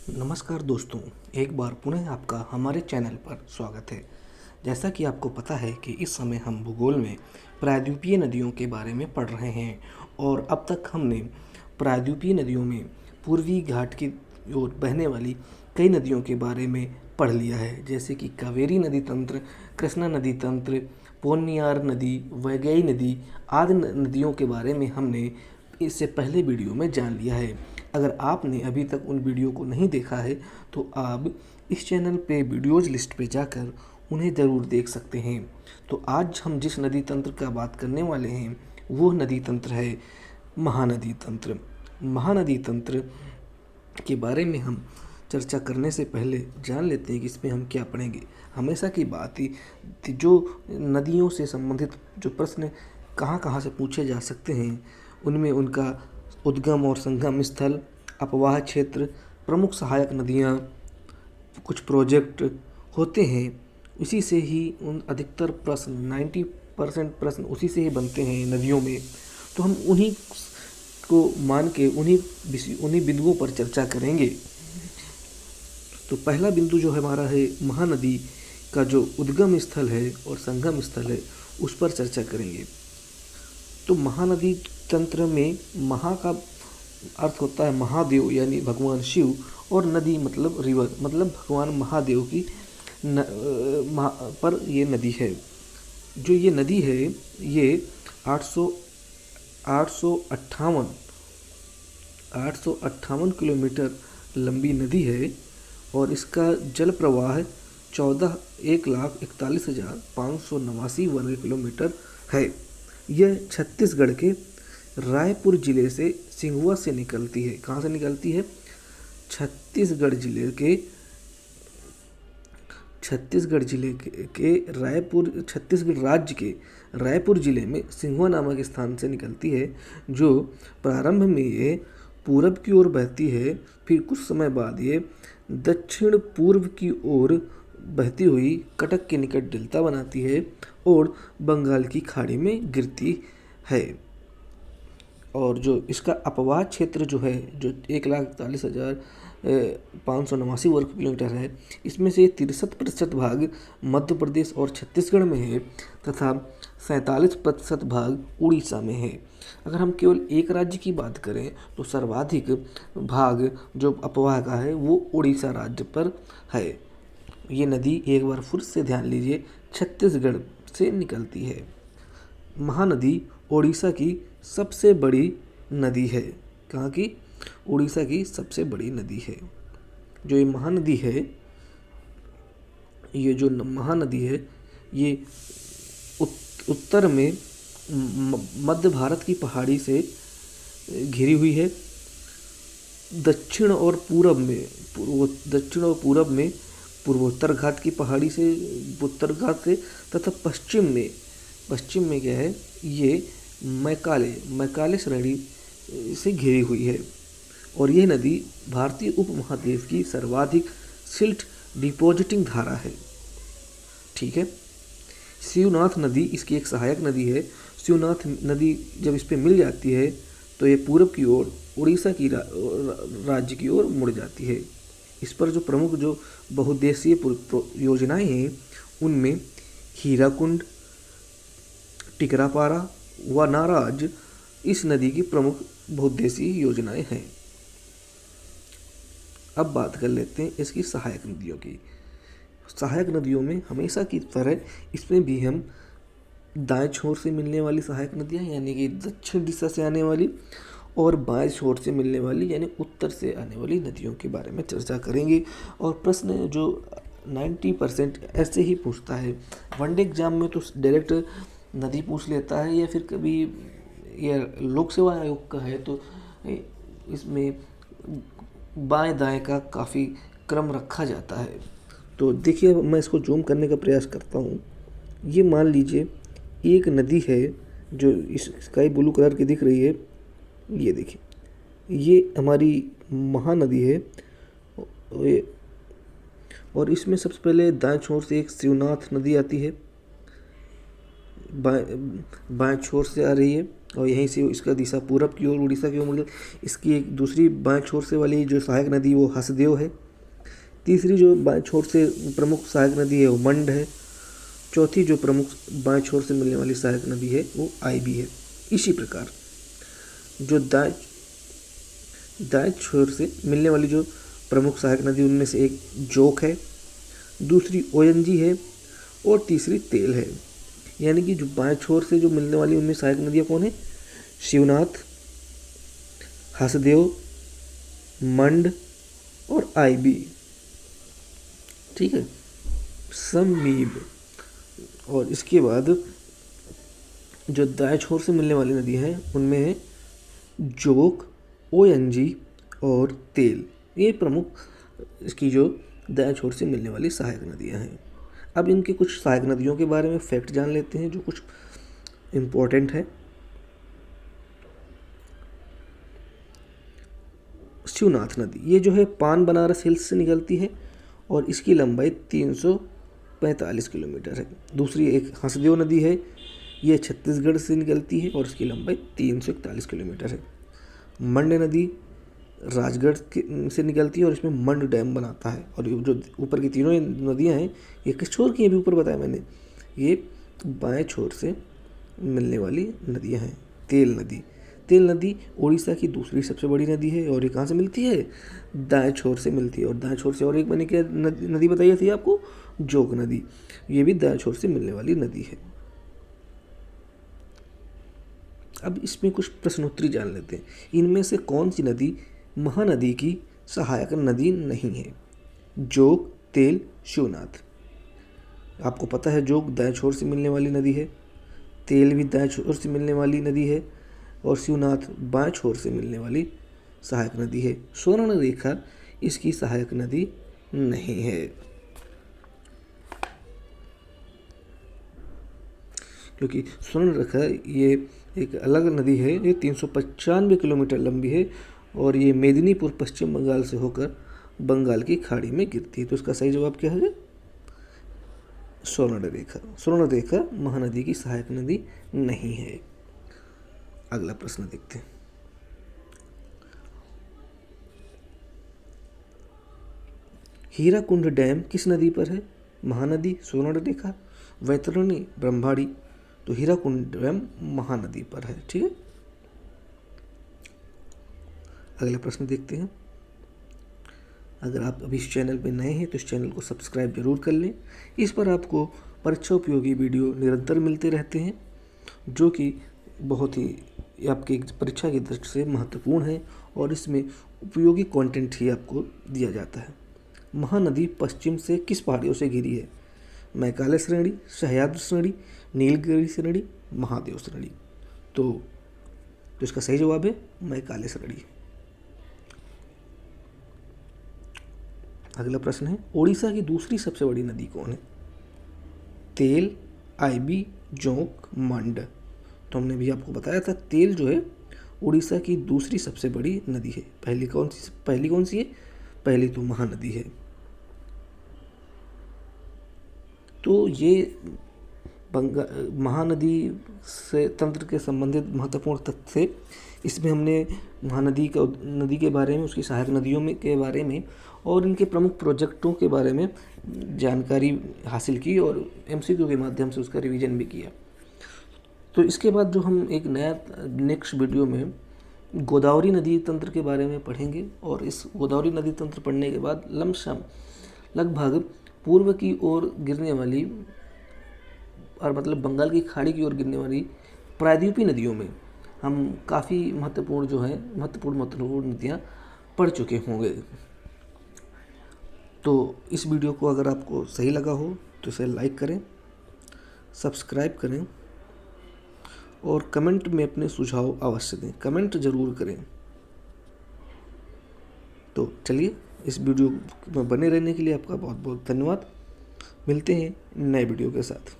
नमस्कार दोस्तों, एक बार पुनः आपका हमारे चैनल पर स्वागत है। जैसा कि आपको पता है कि इस समय हम भूगोल में प्रायद्वीपीय नदियों के बारे में पढ़ रहे हैं और अब तक हमने प्रायद्वीपीय नदियों में पूर्वी घाट की ओर बहने वाली कई नदियों के बारे में पढ़ लिया है, जैसे कि कावेरी नदी तंत्र, कृष्णा नदी तंत्र, पोन्नियार नदी, वैगई नदी आदि नदियों के बारे में हमने इससे पहले वीडियो में जान लिया है। अगर आपने अभी तक उन वीडियो को नहीं देखा है तो आप इस चैनल पे वीडियोज़ लिस्ट पे जाकर उन्हें ज़रूर देख सकते हैं। तो आज हम जिस नदी तंत्र का बात करने वाले हैं वो नदी तंत्र है महानदी तंत्र। महानदी तंत्र के बारे में हम चर्चा करने से पहले जान लेते हैं कि इसमें हम क्या पढ़ेंगे। हमेशा की बात ही जो नदियों से संबंधित जो प्रश्न कहाँ कहाँ से पूछे जा सकते हैं उनमें उनका उद्गम और संगम स्थल, अपवाह क्षेत्र, प्रमुख सहायक नदियाँ, कुछ प्रोजेक्ट होते हैं। इसी से ही उन अधिकतर प्रश्न 90% प्रश्न उसी से ही बनते हैं नदियों में। तो हम उन्हीं को मान के उन्हीं बिंदुओं पर चर्चा करेंगे। तो पहला बिंदु जो हमारा है महानदी का जो उद्गम स्थल है और संगम स्थल है उस पर चर्चा करेंगे। तो महानदी तंत्र में महा का अर्थ होता है महादेव यानी भगवान शिव, और नदी मतलब रिवर मतलब भगवान महादेव की पर ये नदी है। जो ये नदी है ये 858 किलोमीटर लंबी नदी है और इसका जल प्रवाह 1,41,41,589 वर्ग किलोमीटर है। यह छत्तीसगढ़ के रायपुर जिले से सिंघुआ से निकलती है। कहाँ से निकलती है? छत्तीसगढ़ छत्तीसगढ़ राज्य के रायपुर जिले में सिंघुआ नामक स्थान से निकलती है, जो प्रारंभ में ये पूरब की ओर बहती है, फिर कुछ समय बाद ये दक्षिण पूर्व की ओर बहती हुई कटक के निकट डेल्टा बनाती है और बंगाल की खाड़ी में गिरती है। और जो इसका अपवाह क्षेत्र जो है जो 1,41,589 वर्ग किलोमीटर है, इसमें से 63% भाग मध्य प्रदेश और छत्तीसगढ़ में है तथा 47% भाग उड़ीसा में है। अगर हम केवल एक राज्य की बात करें तो सर्वाधिक भाग जो अपवाह का है वो उड़ीसा राज्य पर है। ये नदी एक बार फिर से ध्यान लीजिए छत्तीसगढ़ से निकलती है। महानदी ओडिशा की सबसे बड़ी नदी है। कहाँ की? उड़ीसा की सबसे बड़ी नदी है। जो ये महानदी है, ये जो महानदी है ये उत्तर में मध्य भारत की पहाड़ी से घिरी हुई है। दक्षिण और पूरब में पूर्वोत्तर घाट की पहाड़ी से उत्तर घाट से तथा पश्चिम में क्या है, ये मैकाले श्रेणी से घिरी हुई है। और यह नदी भारतीय उपमहाद्वीप की सर्वाधिक सिल्ट डिपॉजिटिंग धारा है। ठीक है। शिवनाथ नदी इसकी एक सहायक नदी है। शिवनाथ नदी जब इस पे मिल जाती है तो ये पूरब की ओर उड़ीसा की राज्य की ओर मुड़ जाती है। इस पर जो प्रमुख जो बहुउद्देशीय योजनाएं हैं उनमें हीराकुंड, टिकरापारा व नाराज इस नदी की प्रमुख बहुउद्देशीय योजनाएं हैं। अब बात कर लेते हैं इसकी सहायक नदियों की। सहायक नदियों में हमेशा की तरह इसमें भी हम दाएं छोर से मिलने वाली सहायक नदियां यानी कि दक्षिण दिशा से आने वाली और बाएं छोर से मिलने वाली यानी उत्तर से आने वाली नदियों के बारे में चर्चा करेंगे। और प्रश्न जो 90% ऐसे ही पूछता है। वनडे एग्जाम में तो डायरेक्ट नदी पूछ लेता है, या फिर कभी ये लोक सेवा आयोग का है तो इसमें बाएं दाएं का काफ़ी क्रम रखा जाता है। तो देखिए मैं इसको जूम करने का प्रयास करता हूँ। ये मान लीजिए एक नदी है जो इस स्काई ब्लू कलर की दिख रही है। ये देखिए ये हमारी महानदी है और इसमें सबसे पहले दाएं छोर से एक शिवनाथ नदी आती है, बाएं छोर से आ रही है और यहीं से इसका दिशा पूरब की ओर उड़ीसा की ओर मुड़ गई। इसकी एक दूसरी बाएं छोर से वाली जो सहायक नदी वो हसदेव है। तीसरी जो बाएं छोर से प्रमुख सहायक नदी है वो मंड है। चौथी जो प्रमुख बाएं छोर से मिलने वाली सहायक नदी है वो आईबी है। इसी प्रकार जो दाएं छोर से मिलने वाली जो प्रमुख सहायक नदी उनमें से एक जोक है, दूसरी ओएनजी है और तीसरी तेल है। यानी कि जो बाएं छोर से जो मिलने वाली उनमें सहायक नदियाँ कौन है? शिवनाथ, हसदेव, मंड और आईबी। ठीक है, समीब। और इसके बाद जो दाएं छोर से मिलने वाली नदी हैं उनमें है जोक, ओएनजी और तेल। ये प्रमुख इसकी जो दाएं छोर से मिलने वाली सहायक नदियां हैं। अब इनके कुछ सहायक नदियों के बारे में फैक्ट जान लेते हैं जो कुछ इम्पोर्टेंट है। शिवनाथ नदी ये जो है पान बनारस हिल्स से निकलती है और इसकी लंबाई 345 किलोमीटर है। दूसरी एक हसदेव नदी है, ये छत्तीसगढ़ से निकलती है और इसकी लंबाई 341 किलोमीटर है। मंड नदी राजगढ़ से निकलती है और इसमें मंड डैम बनाता है। और जो ऊपर की तीनों नदियां हैं ये किस छोर की हैं? अभी ऊपर बताया मैंने, ये बाएं छोर से मिलने वाली नदियां हैं। तेल नदी उड़ीसा की दूसरी सबसे बड़ी नदी है और ये कहाँ से मिलती है? दाएं छोर से मिलती है। और दाएं छोर से और एक मैंने क्या नदी बताई थी आपको? जोग नदी। ये भी दाएं छोर से मिलने वाली नदी है। अब इसमें कुछ प्रश्नोत्तरी जान लेते हैं। इनमें से कौन सी नदी महानदी की सहायक नदी नहीं है? जोग, तेल, शिवनाथ। आपको पता है जोग दाएं छोर से मिलने वाली नदी है, तेल भी दाएं छोर से मिलने वाली नदी है और शिवनाथ बाएं छोर से मिलने वाली सहायक नदी है। स्वर्ण रेखा इसकी सहायक नदी नहीं है, क्योंकि स्वर्ण रेखा ये एक अलग नदी है। ये 395 किलोमीटर लंबी है और ये मेदिनीपुर पश्चिम बंगाल से होकर बंगाल की खाड़ी में गिरती है। तो इसका सही जवाब क्या है? स्वर्ण रेखा महानदी की सहायक नदी नहीं है। अगला प्रश्न देखते हैं। हीराकुंड डैम किस नदी पर है? महानदी, स्वर्ण रेखा, वैतरणी, ब्रह्मणी। तो हीराकुंड डैम महानदी पर है। ठीक है, अगला प्रश्न देखते हैं। अगर आप अभी इस चैनल पर नए हैं तो इस चैनल को सब्सक्राइब जरूर कर लें। इस पर आपको परीक्षा उपयोगी वीडियो निरंतर मिलते रहते हैं जो कि बहुत ही आपकी परीक्षा की दृष्टि से महत्वपूर्ण है और इसमें उपयोगी कंटेंट ही आपको दिया जाता है। महानदी पश्चिम से किस पहाड़ियों से घिरी है? मैकाले श्रेणी, सह्याद्री श्रेणी, नीलगिरी श्रेणी, महादेव श्रेणी। तो इसका सही जवाब है मैकाले श्रेणी। अगला प्रश्न है, उड़ीसा की दूसरी सबसे बड़ी नदी कौन है? तेल, आईबी, जोंक, मंड। तो हमने भी आपको बताया था तेल जो है उड़ीसा की दूसरी सबसे बड़ी नदी है। पहली कौन सी है? पहली तो महानदी है। तो ये महानदी से तंत्र के संबंधित महत्वपूर्ण तथ्य थे। इसमें हमने नदी के बारे में, उसकी सहायक नदियों में के बारे में और इनके प्रमुख प्रोजेक्टों के बारे में जानकारी हासिल की और एमसीक्यू के माध्यम से उसका रिवीजन भी किया। तो इसके बाद जो हम एक नया नेक्स्ट वीडियो में गोदावरी नदी तंत्र के बारे में पढ़ेंगे और इस गोदावरी नदी तंत्र पढ़ने के बाद लमसम लगभग पूर्व की ओर गिरने वाली और मतलब बंगाल की खाड़ी की ओर गिरने वाली प्रायद्वीपीय नदियों में हम काफ़ी महत्वपूर्ण नदियाँ पढ़ चुके होंगे। तो इस वीडियो को अगर आपको सही लगा हो तो इसे लाइक करें, सब्सक्राइब करें और कमेंट में अपने सुझाव अवश्य दें। कमेंट ज़रूर करें। तो चलिए, इस वीडियो में बने रहने के लिए आपका बहुत बहुत धन्यवाद। मिलते हैं नए वीडियो के साथ।